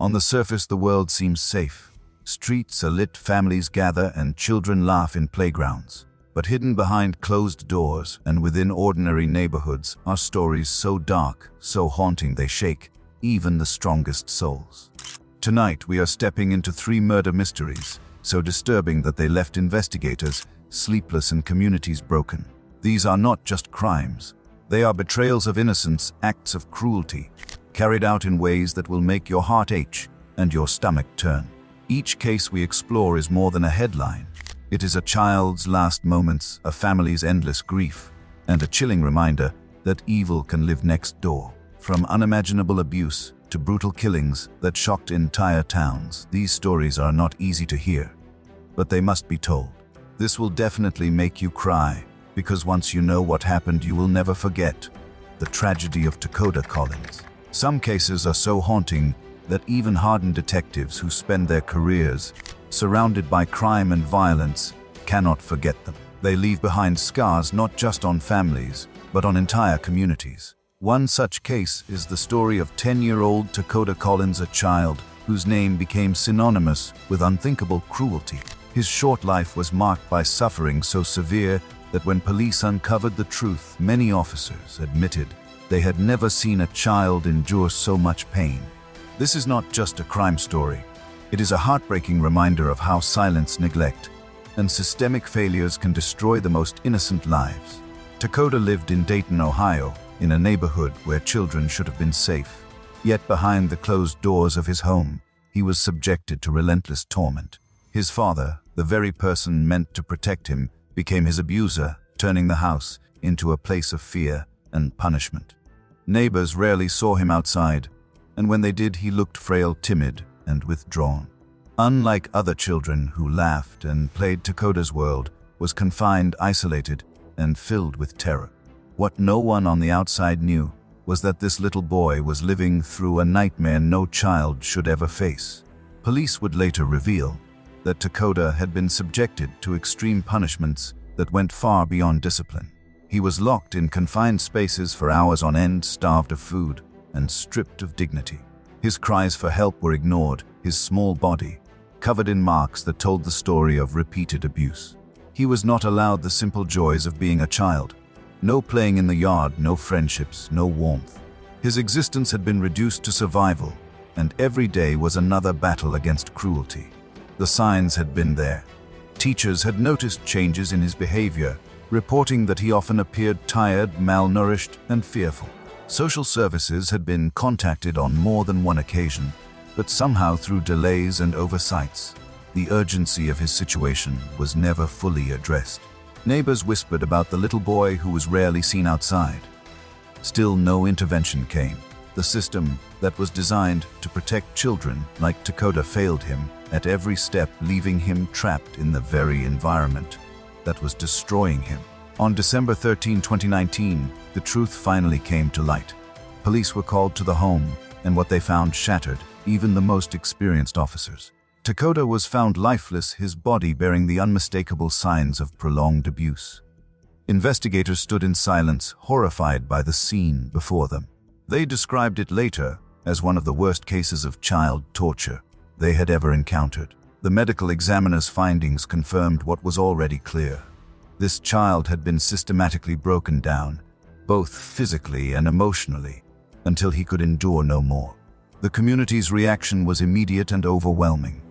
On the surface, the world seems safe. Streets are lit, families gather, and children laugh in playgrounds. But hidden behind closed doors and within ordinary neighborhoods are stories so dark, so haunting they shake even the strongest souls. Tonight we are stepping into 3 murder mysteries, so disturbing that they left investigators sleepless and communities broken. These are not just crimes. They are betrayals of innocence, acts of cruelty, carried out in ways that will make your heart ache and your stomach turn. Each case we explore is more than a headline. It is a child's last moments, a family's endless grief, and a chilling reminder that evil can live next door. From unimaginable abuse to brutal killings that shocked entire towns, these stories are not easy to hear, but they must be told. This will definitely make you cry, because once you know what happened, you will never forget the tragedy of Takoda Collins. Some cases are so haunting that even hardened detectives who spend their careers surrounded by crime and violence cannot forget them. They leave behind scars not just on families, but on entire communities. One such case is the story of 10-year-old Takoda Collins, a child whose name became synonymous with unthinkable cruelty. His short life was marked by suffering so severe that when police uncovered the truth, many officers admitted they had never seen a child endure so much pain. This is not just a crime story. It is a heartbreaking reminder of how silence, neglect, and systemic failures can destroy the most innocent lives. Takoda lived in Dayton, Ohio, in a neighborhood where children should have been safe. Yet behind the closed doors of his home, he was subjected to relentless torment. His father, the very person meant to protect him, became his abuser, turning the house into a place of fear and punishment. Neighbors rarely saw him outside, and when they did, he looked frail, timid, and withdrawn. Unlike other children who laughed and played, Takoda's world was confined, isolated, and filled with terror. What no one on the outside knew was that this little boy was living through a nightmare no child should ever face. Police would later reveal that Takoda had been subjected to extreme punishments that went far beyond discipline. He was locked in confined spaces for hours on end, starved of food, and stripped of dignity. His cries for help were ignored, his small body covered in marks that told the story of repeated abuse. He was not allowed the simple joys of being a child. No playing in the yard, no friendships, no warmth. His existence had been reduced to survival, and every day was another battle against cruelty. The signs had been there. Teachers had noticed changes in his behavior, reporting that he often appeared tired, malnourished, and fearful. Social services had been contacted on more than one occasion, but somehow through delays and oversights, the urgency of his situation was never fully addressed. Neighbors whispered about the little boy who was rarely seen outside. Still, no intervention came. The system that was designed to protect children like Takoda failed him at every step, leaving him trapped in the very environment that was destroying him. On December 13, 2019, the truth finally came to light. Police were called to the home, and what they found shattered even the most experienced officers. Takoda was found lifeless, his body bearing the unmistakable signs of prolonged abuse. Investigators stood in silence, horrified by the scene before them. They described it later as one of the worst cases of child torture they had ever encountered. The medical examiner's findings confirmed what was already clear. This child had been systematically broken down, both physically and emotionally, until he could endure no more. The community's reaction was immediate and overwhelming.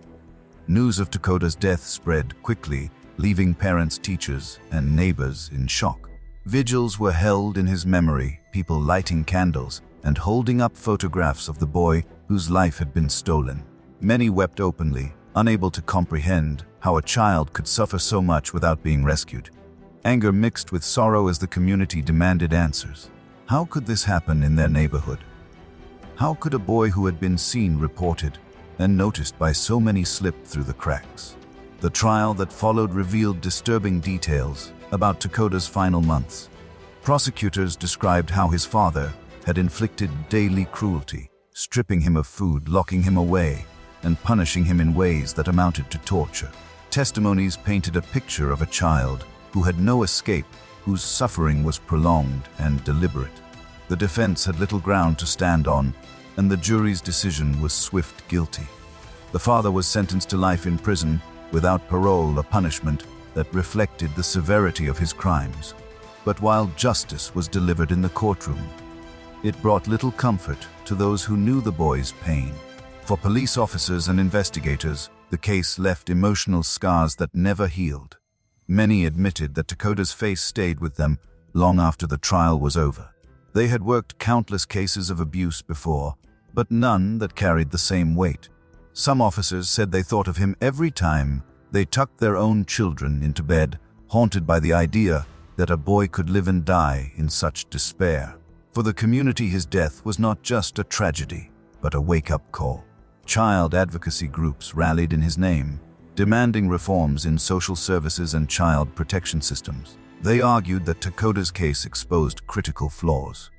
News of Takoda's death spread quickly, leaving parents, teachers, and neighbors in shock. Vigils were held in his memory, people lighting candles and holding up photographs of the boy whose life had been stolen. Many wept openly, unable to comprehend how a child could suffer so much without being rescued. Anger mixed with sorrow as the community demanded answers. How could this happen in their neighborhood? How could a boy who had been seen, reported, and noticed by so many slip through the cracks? The trial that followed revealed disturbing details about Takoda's final months. Prosecutors described how his father had inflicted daily cruelty, stripping him of food, locking him away, and punishing him in ways that amounted to torture. Testimonies painted a picture of a child who had no escape, whose suffering was prolonged and deliberate. The defense had little ground to stand on, and the jury's decision was swift guilty. The father was sentenced to life in prison without parole, a punishment that reflected the severity of his crimes. But while justice was delivered in the courtroom, it brought little comfort to those who knew the boy's pain. For police officers and investigators, the case left emotional scars that never healed. Many admitted that Takoda's face stayed with them long after the trial was over. They had worked countless cases of abuse before, but none that carried the same weight. Some officers said they thought of him every time they tucked their own children into bed, haunted by the idea that a boy could live and die in such despair. For the community, his death was not just a tragedy, but a wake-up call. Child advocacy groups rallied in his name, demanding reforms in social services and child protection systems. They argued that Takoda's case exposed critical flaws,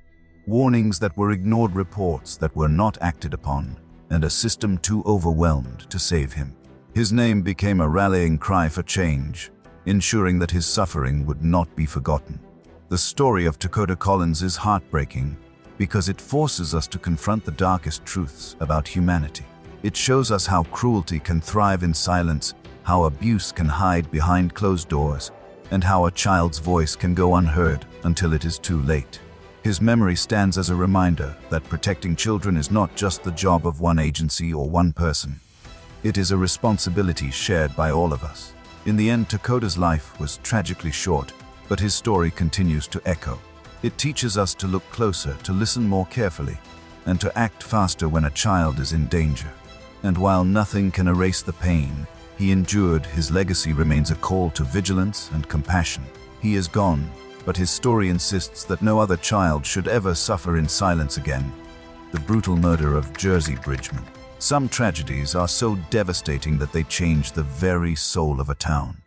warnings that were ignored, reports that were not acted upon, and a system too overwhelmed to save him. His name became a rallying cry for change, ensuring that his suffering would not be forgotten. The story of Takoda Collins is heartbreaking because it forces us to confront the darkest truths about humanity. It shows us how cruelty can thrive in silence, how abuse can hide behind closed doors, and how a child's voice can go unheard until it is too late. His memory stands as a reminder that protecting children is not just the job of one agency or one person. It is a responsibility shared by all of us. In the end, Takoda's life was tragically short, but his story continues to echo. It teaches us to look closer, to listen more carefully, and to act faster when a child is in danger. And while nothing can erase the pain he endured, his legacy remains a call to vigilance and compassion. He is gone, but his story insists that no other child should ever suffer in silence again. The brutal murder of Jersey Bridgeman. Some tragedies are so devastating that they change the very soul of a town.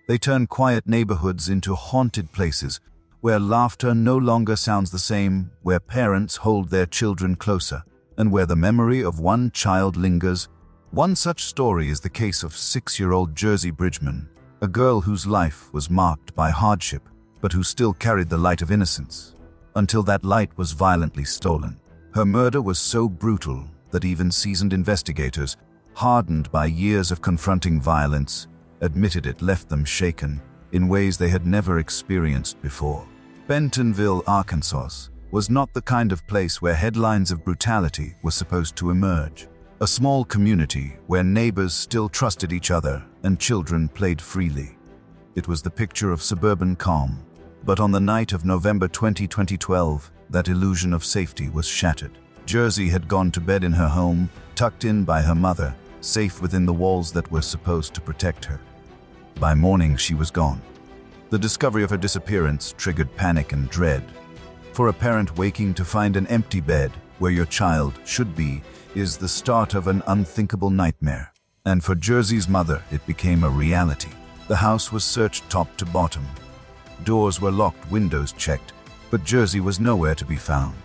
They turn quiet neighborhoods into haunted places where laughter no longer sounds the same, where parents hold their children closer, and where the memory of one child lingers. One such story is the case of 6-year-old Jersey Bridgeman, a girl whose life was marked by hardship, but who still carried the light of innocence, until that light was violently stolen. Her murder was so brutal that even seasoned investigators, hardened by years of confronting violence, admitted it left them shaken in ways they had never experienced before. Bentonville, Arkansas, was not the kind of place where headlines of brutality were supposed to emerge. A small community where neighbors still trusted each other and children played freely. It was the picture of suburban calm. But on the night of November 20, 2012, that illusion of safety was shattered. Jersey had gone to bed in her home, tucked in by her mother, safe within the walls that were supposed to protect her. By morning, she was gone. The discovery of her disappearance triggered panic and dread. For a parent, waking to find an empty bed where your child should be is the start of an unthinkable nightmare. And for Jersey's mother, it became a reality. The house was searched top to bottom. Doors were locked, windows checked, but Jersey was nowhere to be found.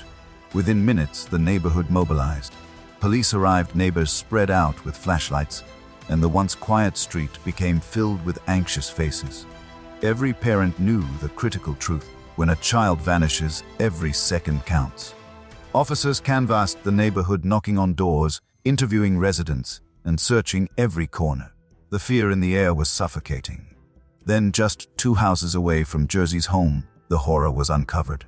Within minutes, the neighborhood mobilized. Police arrived, neighbors spread out with flashlights, and the once quiet street became filled with anxious faces. Every parent knew the critical truth: when a child vanishes, every second counts. Officers canvassed the neighborhood, knocking on doors, interviewing residents, and searching every corner. The fear in the air was suffocating. Then, just 2 houses away from Jersey's home, the horror was uncovered.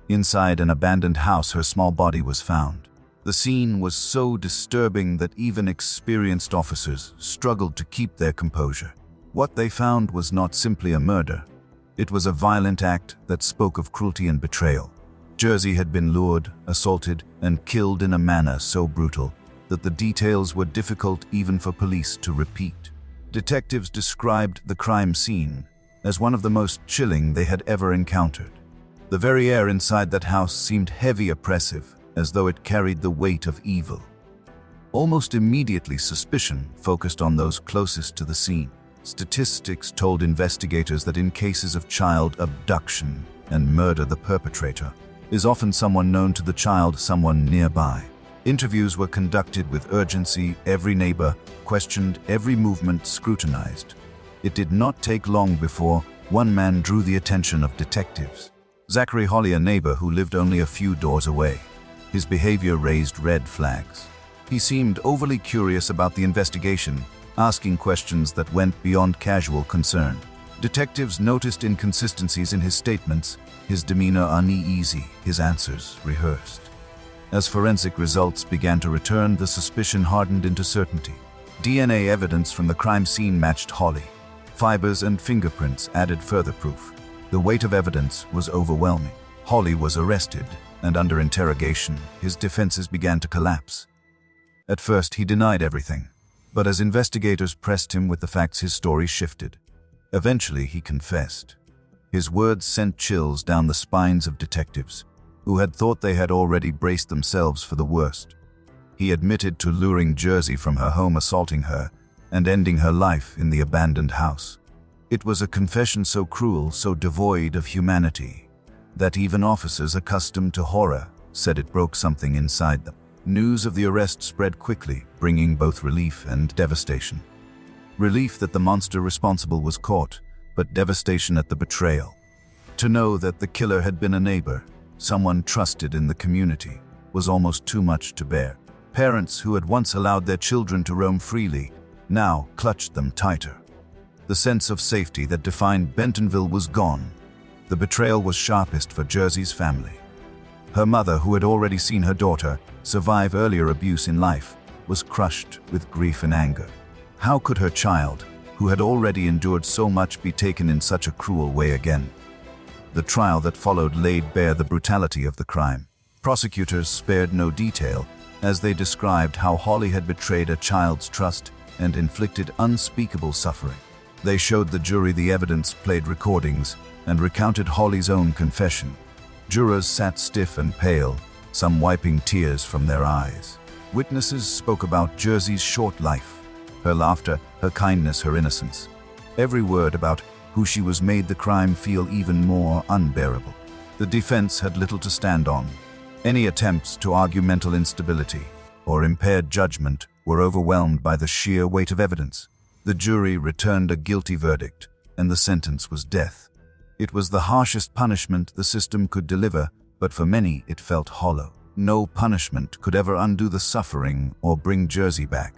Inside an abandoned house, her small body was found. The scene was so disturbing that even experienced officers struggled to keep their composure. What they found was not simply a murder. It was a violent act that spoke of cruelty and betrayal. Jersey had been lured, assaulted, and killed in a manner so brutal that the details were difficult even for police to repeat. Detectives described the crime scene as one of the most chilling they had ever encountered. The very air inside that house seemed heavy, oppressive, as though it carried the weight of evil. Almost immediately, suspicion focused on those closest to the scene. Statistics told investigators that in cases of child abduction and murder, the perpetrator is often someone known to the child, someone nearby. Interviews were conducted with urgency, every neighbor questioned, every movement scrutinized. It did not take long before one man drew the attention of detectives. Zachary Holly, a neighbor who lived only a few doors away. His behavior raised red flags. He seemed overly curious about the investigation, asking questions that went beyond casual concern. Detectives noticed inconsistencies in his statements, his demeanor uneasy, his answers rehearsed. As forensic results began to return, the suspicion hardened into certainty. DNA evidence from the crime scene matched Holly. Fibers and fingerprints added further proof. The weight of evidence was overwhelming. Holly was arrested, and under interrogation, his defenses began to collapse. At first, he denied everything, but as investigators pressed him with the facts, his story shifted. Eventually, he confessed. His words sent chills down the spines of detectives, who had thought they had already braced themselves for the worst. He admitted to luring Jersey from her home, assaulting her, and ending her life in the abandoned house. It was a confession so cruel, so devoid of humanity, that even officers accustomed to horror said it broke something inside them. News of the arrest spread quickly, bringing both relief and devastation. Relief that the monster responsible was caught, but devastation at the betrayal. To know that the killer had been a neighbor, someone trusted in the community, was almost too much to bear. Parents who had once allowed their children to roam freely now clutched them tighter. The sense of safety that defined Bentonville was gone. The betrayal was sharpest for Jersey's family. Her mother, who had already seen her daughter survive earlier abuse in life, was crushed with grief and anger. How could her child, who had already endured so much, be taken in such a cruel way again? The trial that followed laid bare the brutality of the crime. Prosecutors spared no detail as they described how Holly had betrayed a child's trust and inflicted unspeakable suffering. They showed the jury the evidence, played recordings, and recounted Holly's own confession. Jurors sat stiff and pale, some wiping tears from their eyes. Witnesses spoke about Jersey's short life, her laughter, her kindness, her innocence. Every word about who she was made the crime feel even more unbearable. The defense had little to stand on. Any attempts to argue mental instability or impaired judgment were overwhelmed by the sheer weight of evidence. The jury returned a guilty verdict, and the sentence was death. It was the harshest punishment the system could deliver, but for many it felt hollow. No punishment could ever undo the suffering or bring Jersey back.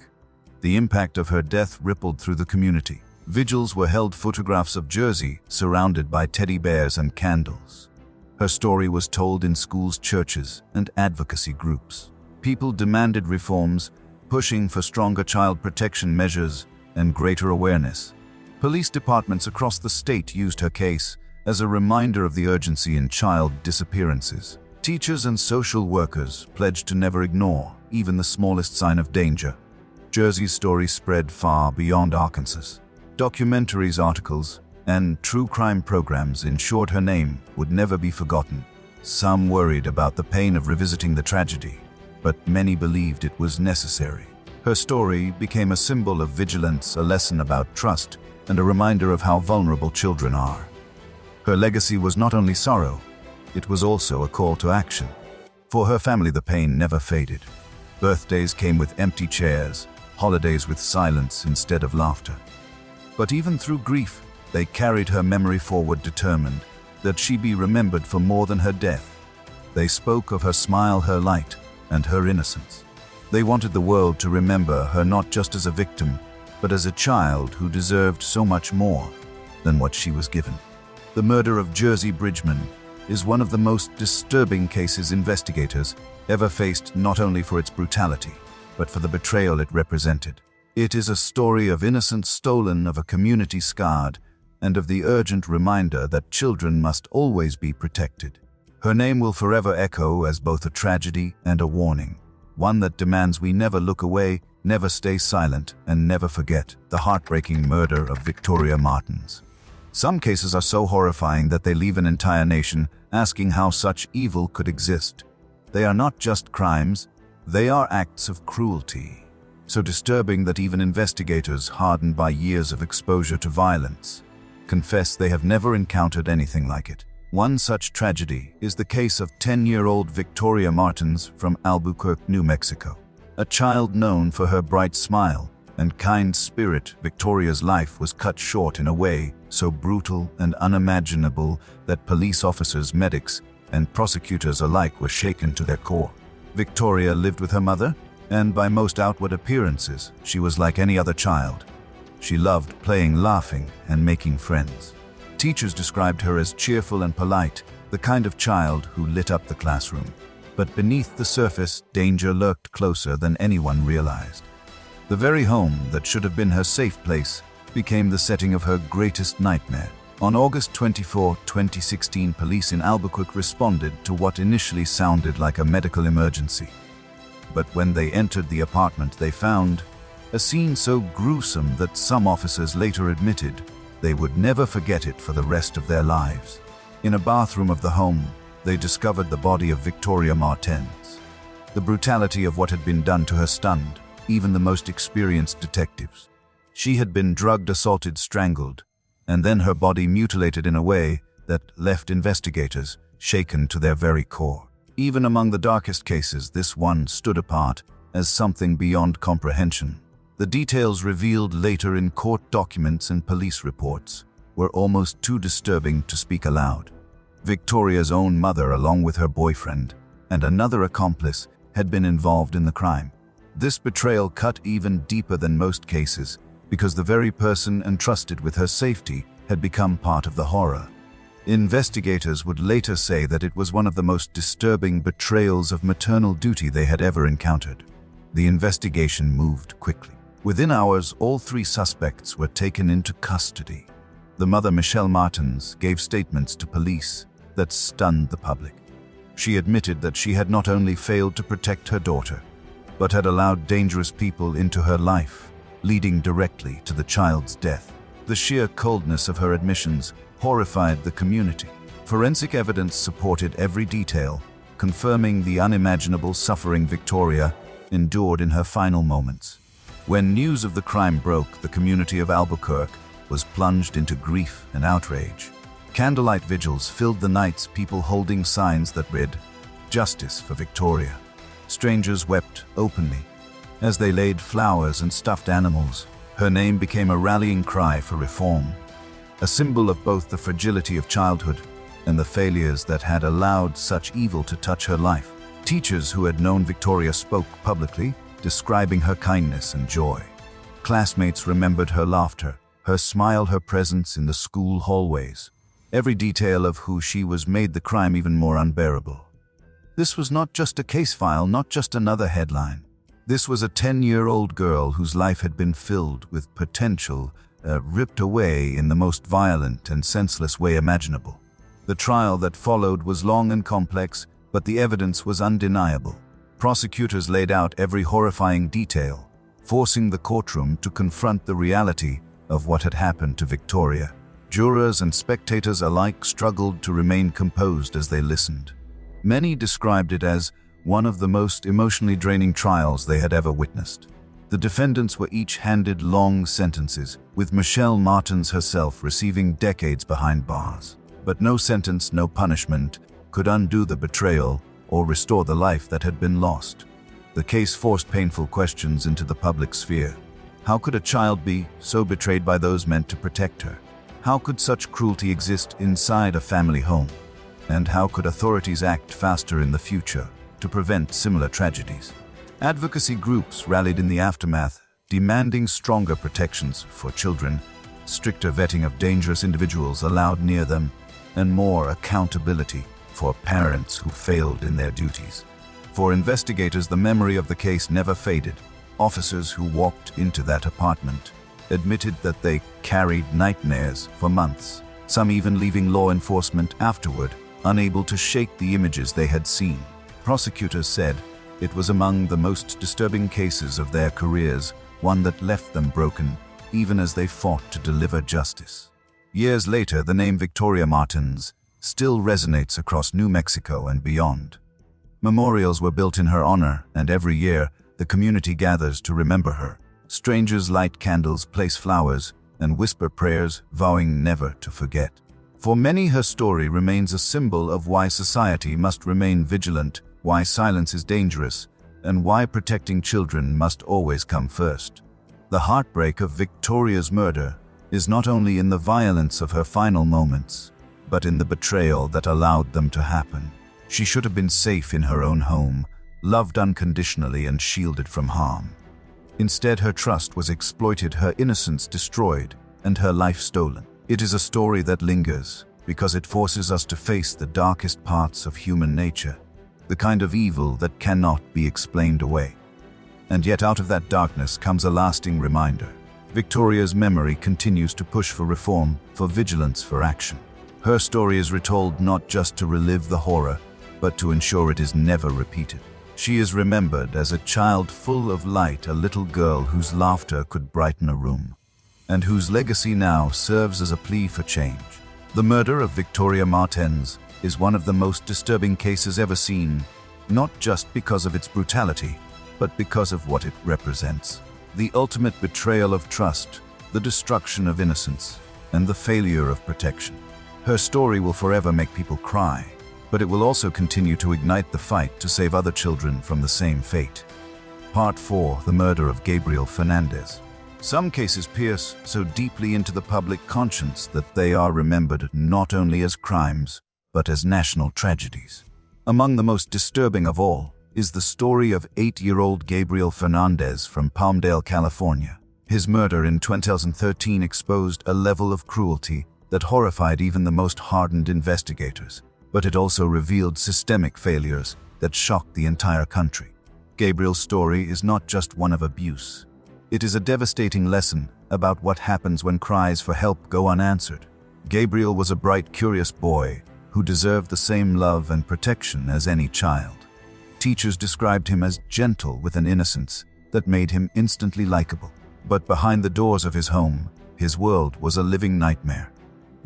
The impact of her death rippled through the community. Vigils were held, photographs of Jersey surrounded by teddy bears and candles. Her story was told in schools, churches, and advocacy groups. People demanded reforms, pushing for stronger child protection measures and greater awareness. Police departments across the state used her case as a reminder of the urgency in child disappearances. Teachers and social workers pledged to never ignore even the smallest sign of danger. Jersey's story spread far beyond Arkansas. Documentaries, articles, and true crime programs ensured her name would never be forgotten. Some worried about the pain of revisiting the tragedy, but many believed it was necessary. Her story became a symbol of vigilance, a lesson about trust, and a reminder of how vulnerable children are. Her legacy was not only sorrow, it was also a call to action. For her family, the pain never faded. Birthdays came with empty chairs, holidays with silence instead of laughter. But even through grief, they carried her memory forward, determined that she be remembered for more than her death. They spoke of her smile, her light, and her innocence. They wanted the world to remember her not just as a victim, but as a child who deserved so much more than what she was given. The murder of Jersey Bridgeman is one of the most disturbing cases investigators ever faced, not only for its brutality, but for the betrayal it represented. It is a story of innocence stolen, of a community scarred, and of the urgent reminder that children must always be protected. Her name will forever echo as both a tragedy and a warning, one that demands we never look away, never stay silent, and never forget the heartbreaking murder of Victoria Martens. Some cases are so horrifying that they leave an entire nation asking how such evil could exist. They are not just crimes, they are acts of cruelty, so disturbing that even investigators, hardened by years of exposure to violence, confess they have never encountered anything like it. One such tragedy is the case of 10-year-old Victoria Martens from Albuquerque, New Mexico. A child known for her bright smile and kind spirit, Victoria's life was cut short in a way so brutal and unimaginable that police officers, medics, and prosecutors alike were shaken to their core. Victoria lived with her mother, and by most outward appearances, she was like any other child. She loved playing, laughing, and making friends. Teachers described her as cheerful and polite, the kind of child who lit up the classroom. But beneath the surface, danger lurked closer than anyone realized. The very home that should have been her safe place became the setting of her greatest nightmare. On August 24, 2016, police in Albuquerque responded to what initially sounded like a medical emergency. But when they entered the apartment, they found a scene so gruesome that some officers later admitted they would never forget it for the rest of their lives. In a bathroom of the home, they discovered the body of Victoria Martens. The brutality of what had been done to her stunned even the most experienced detectives. She had been drugged, assaulted, strangled, and then her body mutilated in a way that left investigators shaken to their very core. Even among the darkest cases, this one stood apart as something beyond comprehension. The details revealed later in court documents and police reports were almost too disturbing to speak aloud. Victoria's own mother, along with her boyfriend and another accomplice, had been involved in the crime. This betrayal cut even deeper than most cases because the very person entrusted with her safety had become part of the horror. Investigators would later say that it was one of the most disturbing betrayals of maternal duty they had ever encountered. The investigation moved quickly. Within hours, all three suspects were taken into custody. The mother, Michelle Martens, gave statements to police that stunned the public. She admitted that she had not only failed to protect her daughter, but had allowed dangerous people into her life, leading directly to the child's death. The sheer coldness of her admissions horrified the community. Forensic evidence supported every detail, confirming the unimaginable suffering Victoria endured in her final moments. When news of the crime broke, the community of Albuquerque was plunged into grief and outrage. Candlelight vigils filled the nights, people holding signs that read, "Justice for Victoria." Strangers wept openly as they laid flowers and stuffed animals. Her name became a rallying cry for reform, a symbol of both the fragility of childhood and the failures that had allowed such evil to touch her life. Teachers who had known Victoria spoke publicly, describing her kindness and joy. Classmates remembered her laughter, her smile, her presence in the school hallways. Every detail of who she was made the crime even more unbearable. This was not just a case file, not just another headline. This was a 10-year-old girl whose life had been filled with potential, ripped away in the most violent and senseless way imaginable. The trial that followed was long and complex, but the evidence was undeniable. Prosecutors laid out every horrifying detail, forcing the courtroom to confront the reality of what had happened to Victoria. Jurors and spectators alike struggled to remain composed as they listened. Many described it as one of the most emotionally draining trials they had ever witnessed. The defendants were each handed long sentences, with Michelle Martens herself receiving decades behind bars. But no sentence, no punishment could undo the betrayal or restore the life that had been lost. The case forced painful questions into the public sphere. How could a child be so betrayed by those meant to protect her? How could such cruelty exist inside a family home? And how could authorities act faster in the future to prevent similar tragedies? Advocacy groups rallied in the aftermath, demanding stronger protections for children, stricter vetting of dangerous individuals allowed near them, and more accountability for parents who failed in their duties. For investigators, the memory of the case never faded. Officers who walked into that apartment admitted that they carried nightmares for months, some even leaving law enforcement afterward, unable to shake the images they had seen. Prosecutors said it was among the most disturbing cases of their careers, one that left them broken, even as they fought to deliver justice. Years later, the name Victoria Martens still resonates across New Mexico and beyond. Memorials were built in her honor, and every year, the community gathers to remember her. Strangers light candles, place flowers, and whisper prayers, vowing never to forget. For many, her story remains a symbol of why society must remain vigilant, why silence is dangerous, and why protecting children must always come first. The heartbreak of Victoria's murder is not only in the violence of her final moments, but in the betrayal that allowed them to happen. She should have been safe in her own home, loved unconditionally and shielded from harm. Instead, her trust was exploited, her innocence destroyed, and her life stolen. It is a story that lingers because it forces us to face the darkest parts of human nature, the kind of evil that cannot be explained away. And yet out of that darkness comes a lasting reminder. Victoria's memory continues to push for reform, for vigilance, for action. Her story is retold not just to relive the horror, but to ensure it is never repeated. She is remembered as a child full of light, a little girl whose laughter could brighten a room, and whose legacy now serves as a plea for change. The murder of Victoria Martens is one of the most disturbing cases ever seen, not just because of its brutality, but because of what it represents. The ultimate betrayal of trust, the destruction of innocence, and the failure of protection. Her story will forever make people cry, but it will also continue to ignite the fight to save other children from the same fate. Part 4. The murder of Gabriel Fernandez. Some cases pierce so deeply into the public conscience that they are remembered not only as crimes, but as national tragedies. Among the most disturbing of all is the story of 8-year-old Gabriel Fernandez from Palmdale, California. His murder in 2013 exposed a level of cruelty that horrified even the most hardened investigators, but it also revealed systemic failures that shocked the entire country. Gabriel's story is not just one of abuse. It is a devastating lesson about what happens when cries for help go unanswered. Gabriel was a bright, curious boy who deserved the same love and protection as any child. Teachers described him as gentle with an innocence that made him instantly likable. But behind the doors of his home, his world was a living nightmare.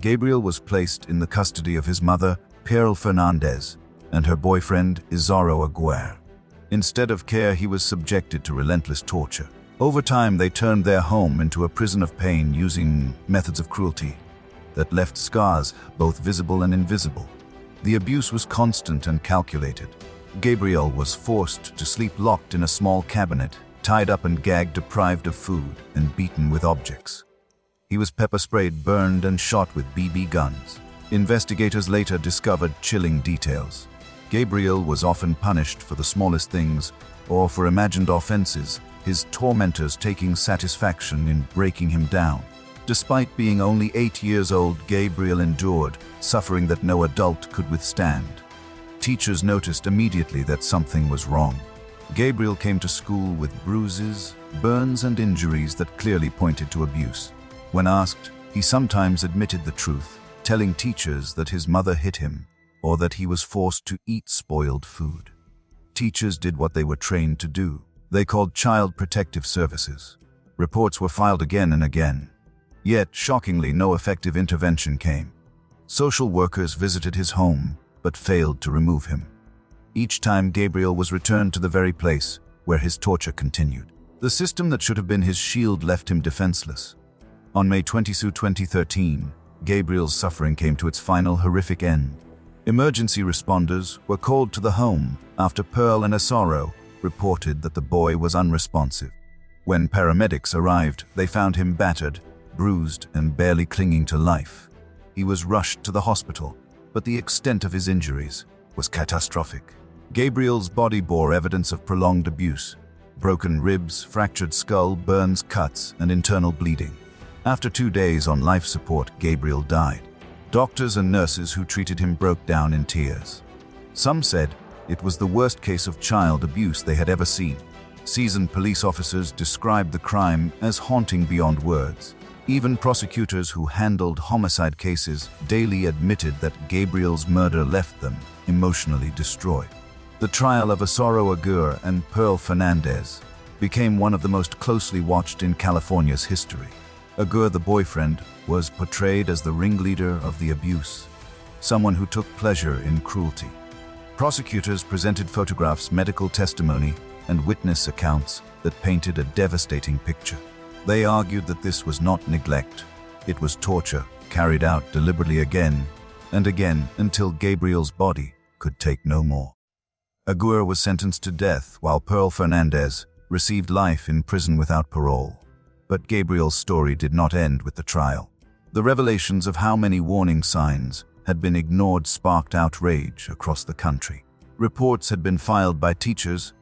Gabriel was placed in the custody of his mother, Pearl Fernandez, and her boyfriend, Izaro Aguirre. Instead of care, he was subjected to relentless torture. Over time, they turned their home into a prison of pain using methods of cruelty that left scars, both visible and invisible. The abuse was constant and calculated. Gabriel was forced to sleep locked in a small cabinet, tied up and gagged, deprived of food, and beaten with objects. He was pepper-sprayed, burned, and shot with BB guns. Investigators later discovered chilling details. Gabriel was often punished for the smallest things or for imagined offenses, his tormentors taking satisfaction in breaking him down. Despite being only 8 years old, Gabriel endured suffering that no adult could withstand. Teachers noticed immediately that something was wrong. Gabriel came to school with bruises, burns, and injuries that clearly pointed to abuse. When asked, he sometimes admitted the truth, telling teachers that his mother hit him or that he was forced to eat spoiled food. Teachers did what they were trained to do. They called Child Protective Services. Reports were filed again and again. Yet, shockingly, no effective intervention came. Social workers visited his home, but failed to remove him. Each time, Gabriel was returned to the very place where his torture continued. The system that should have been his shield left him defenseless. On May 22, 2013, Gabriel's suffering came to its final horrific end. Emergency responders were called to the home after Pearl and Asaro reported that the boy was unresponsive. When paramedics arrived, they found him battered, bruised, and barely clinging to life. He was rushed to the hospital, but the extent of his injuries was catastrophic. Gabriel's body bore evidence of prolonged abuse: broken ribs, fractured skull, burns, cuts, and internal bleeding. After 2 days on life support, Gabriel died. Doctors and nurses who treated him broke down in tears. Some said it was the worst case of child abuse they had ever seen. Seasoned police officers described the crime as haunting beyond words. Even prosecutors who handled homicide cases daily admitted that Gabriel's murder left them emotionally destroyed. The trial of Asaro Aguirre and Pearl Fernandez became one of the most closely watched in California's history. Aguirre, the boyfriend, was portrayed as the ringleader of the abuse, someone who took pleasure in cruelty. Prosecutors presented photographs, medical testimony, and witness accounts that painted a devastating picture. They argued that this was not neglect, it was torture, carried out deliberately again and again until Gabriel's body could take no more. Aguirre was sentenced to death, while Pearl Fernandez received life in prison without parole. But Gabriel's story did not end with the trial. The revelations of how many warning signs had been ignored sparked outrage across the country. Reports had been filed by teachers,